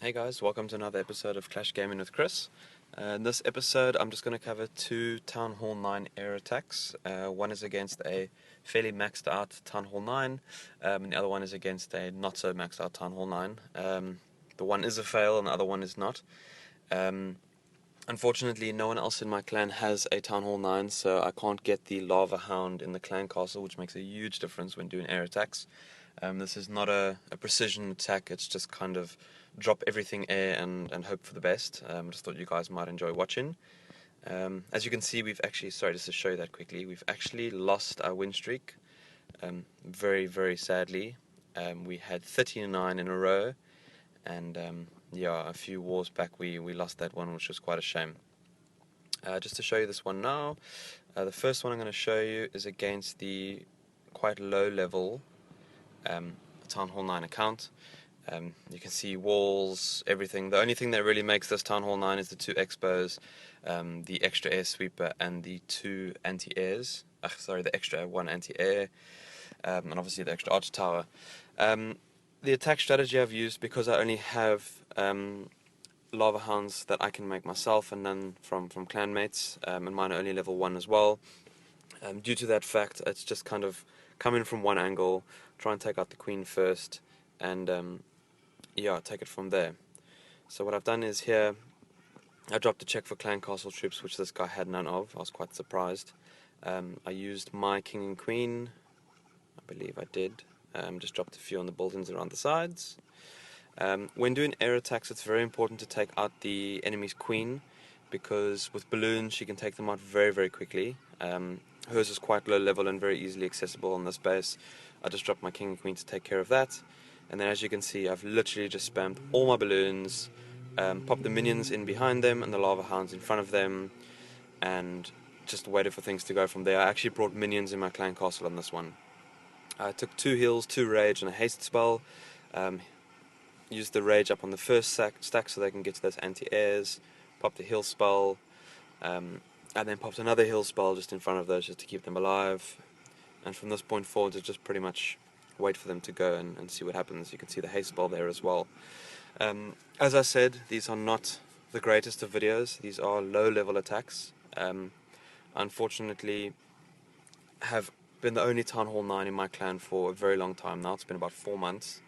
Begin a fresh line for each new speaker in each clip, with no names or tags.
Hey guys, welcome to another episode of Clash Gaming with Chris. In this episode I'm just going to cover two Town Hall 9 air attacks. One is against a fairly maxed out Town Hall 9, and the other one is against a not so maxed out Town Hall 9. The one is a fail and the other one is not. Unfortunately, no one else in my clan has a Town Hall 9, so I can't get the Lava Hound in the clan castle, which makes a huge difference when doing air attacks. This is not a precision attack, it's just kind of drop everything air and hope for the best. Just thought you guys might enjoy watching. As you can see, we've actually, sorry, just to show you that quickly, we've actually lost our win streak, very, very sadly. We had 39 in a row, and yeah, a few wars back we lost that one, which was quite a shame. Just to show you this one now, the first one I'm going to show you is against the quite low level Town Hall 9 account. You can see walls, everything. The only thing that really makes this Town Hall 9 is the two expos, the extra air sweeper and the two anti-airs. The extra one anti-air, and obviously the extra arch tower. The attack strategy I've used, because I only have lava hounds that I can make myself and none from clanmates, and mine are only level 1 as well. Due to that fact, it's just kind of come in from one angle, try and take out the queen first, and yeah, take it from there. So what I've done is here, I dropped a check for clan castle troops, which this guy had none of. I was quite surprised. I used my king and queen, I believe I did. Just dropped a few on the buildings around the sides. When doing air attacks, it's very important to take out the enemy's queen, because with balloons she can take them out very, very quickly. Hers is quite low level and very easily accessible on this base. I just dropped my king and queen to take care of that. And then as you can see, I've literally just spammed all my balloons, popped the minions in behind them and the lava hounds in front of them, and just waited for things to go from there. I actually brought minions in my clan castle on this one. I took 2 heals, 2 rage and a haste spell. Used the rage up on the first stack so they can get to those anti-airs, popped the heal spell, and then popped another heal spell just in front of those just to keep them alive. And from this point forward, it's just pretty much wait for them to go and see what happens. You can see the haste spell there as well. As I said, these are not the greatest of videos. These are low level attacks. Unfortunately, have been the only Town Hall 9 in my clan for a very long time now. It's been about 4 months,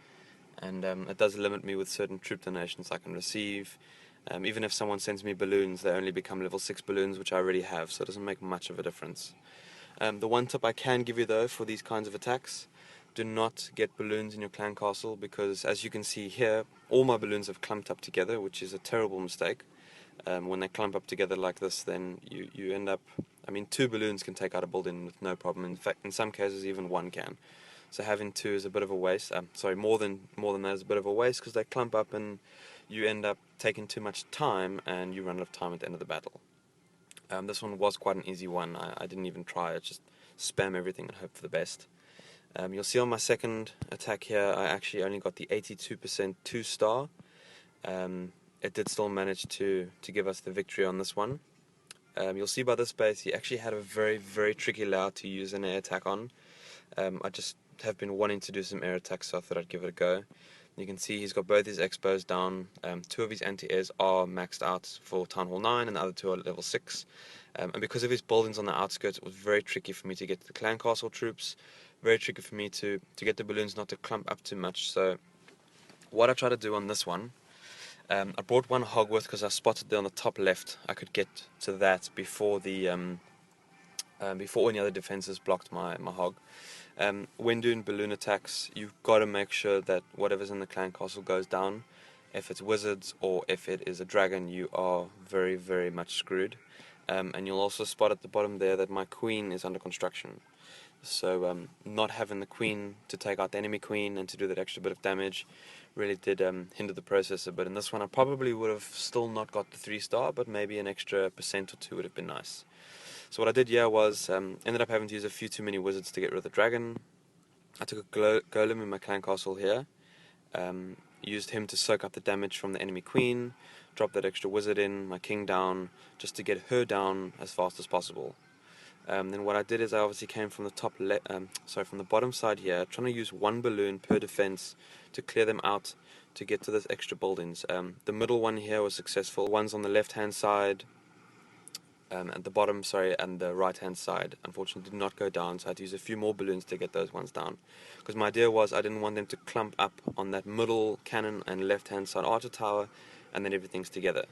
and it does limit me with certain troop donations I can receive. Even if someone sends me balloons, they only become level 6 balloons, which I already have, so it doesn't make much of a difference. The one tip I can give you though for these kinds of attacks: do not get balloons in your clan castle, because as you can see here, all my balloons have clumped up together, which is a terrible mistake. When they clump up together like this, then you end up, I mean, 2 balloons can take out a building with no problem. In fact, in some cases even 1 can. So having 2 is a bit of a waste. Sorry, more than that is a bit of a waste, because they clump up and you end up taking too much time and you run out of time at the end of the battle. This one was quite an easy one. I didn't even try it, just spam everything and hope for the best. You'll see on my second attack here, I actually only got the 82% 2-star. It did still manage to give us the victory on this one. You'll see by this base, he actually had a very, very tricky layout to use an air attack on. I just have been wanting to do some air attacks, so I thought I'd give it a go. You can see he's got both his expos down. 2 of his anti-airs are maxed out for Town Hall 9, and the other 2 are level 6. And because of his buildings on the outskirts, it was very tricky for me to get the clan castle troops. Very tricky for me to get the balloons not to clump up too much. So what I try to do on this one, I brought one Hogwarts because I spotted there on the top left. I could get to that before the before any other defenses blocked my hog. When doing balloon attacks, you've got to make sure that whatever's in the clan castle goes down. If it's wizards or if it is a dragon, you are very, very much screwed. And you'll also spot at the bottom there that my queen is under construction. So not having the queen to take out the enemy queen and to do that extra bit of damage really did hinder the process a bit. In this one I probably would have still not got the 3-star, but maybe an extra % or 2 would have been nice. So what I did here was, ended up having to use a few too many wizards to get rid of the dragon. I took a golem in my clan castle here, used him to soak up the damage from the enemy queen, dropped that extra wizard in, my king down, just to get her down as fast as possible. Then what I did is I obviously came from the from the bottom side here, trying to use one balloon per defense to clear them out to get to those extra buildings. The middle one here was successful. Ones on the left hand side, at the bottom, and the right hand side, unfortunately did not go down, so I had to use a few more balloons to get those ones down. Because my idea was I didn't want them to clump up on that middle cannon and left hand side archer tower, and then everything's together.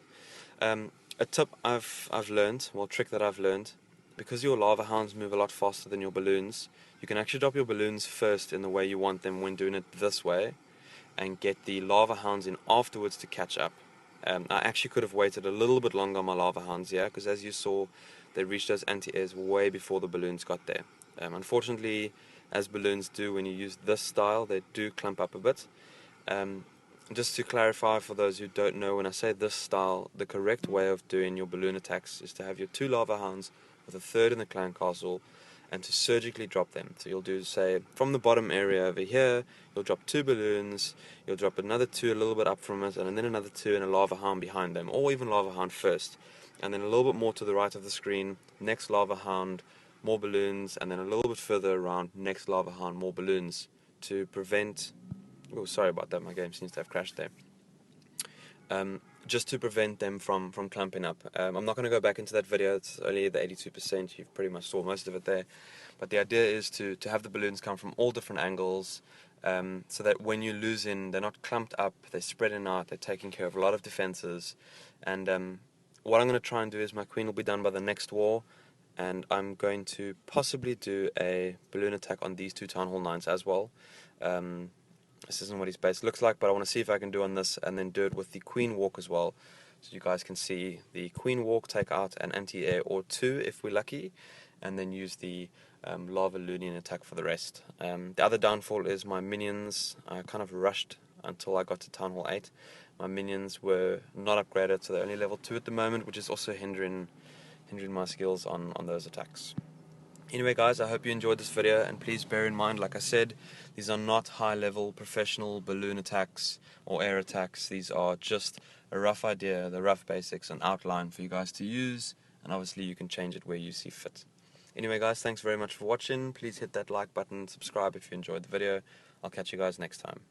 A tip I've learned, well, trick that I've learned, because your lava hounds move a lot faster than your balloons, you can actually drop your balloons first in the way you want them when doing it this way, and get the lava hounds in afterwards to catch up. I actually could have waited a little bit longer on my lava hounds here, because as you saw, they reached those anti-airs way before the balloons got there. Unfortunately, as balloons do when you use this style, they do clump up a bit. Just to clarify for those who don't know, when I say this style, the correct way of doing your balloon attacks is to have your 2 lava hounds with a third in the clan castle, and to surgically drop them. So you'll do, say, from the bottom area over here, you'll drop 2 balloons, you'll drop another 2 a little bit up from it, and then another 2 and a lava hound behind them, or even lava hound first. And then a little bit more to the right of the screen, next lava hound, more balloons, and then a little bit further around, next lava hound, more balloons, to prevent... Oh, sorry about that, my game seems to have crashed there. Just to prevent them from clumping up. I'm not going to go back into that video, it's only the 82%, you've pretty much saw most of it there. But the idea is to have the balloons come from all different angles, so that when you lose in, they're not clumped up, they're spreading out, they're taking care of a lot of defenses. And what I'm going to try and do is my queen will be done by the next war, and I'm going to possibly do a balloon attack on these 2 Town Hall 9s as well. This isn't what his base looks like, but I want to see if I can do on this, and then do it with the Queen Walk as well. So you guys can see the Queen Walk take out an anti-air or 2 if we're lucky, and then use the LavaLoonion attack for the rest. The other downfall is my minions. I kind of rushed until I got to Town Hall 8. My minions were not upgraded, so they're only level 2 at the moment, which is also hindering my skills on those attacks. Anyway guys, I hope you enjoyed this video, and please bear in mind, like I said, these are not high level professional balloon attacks or air attacks. These are just a rough idea, the rough basics and outline for you guys to use, and obviously you can change it where you see fit. Anyway guys, thanks very much for watching. Please hit that like button, subscribe if you enjoyed the video. I'll catch you guys next time.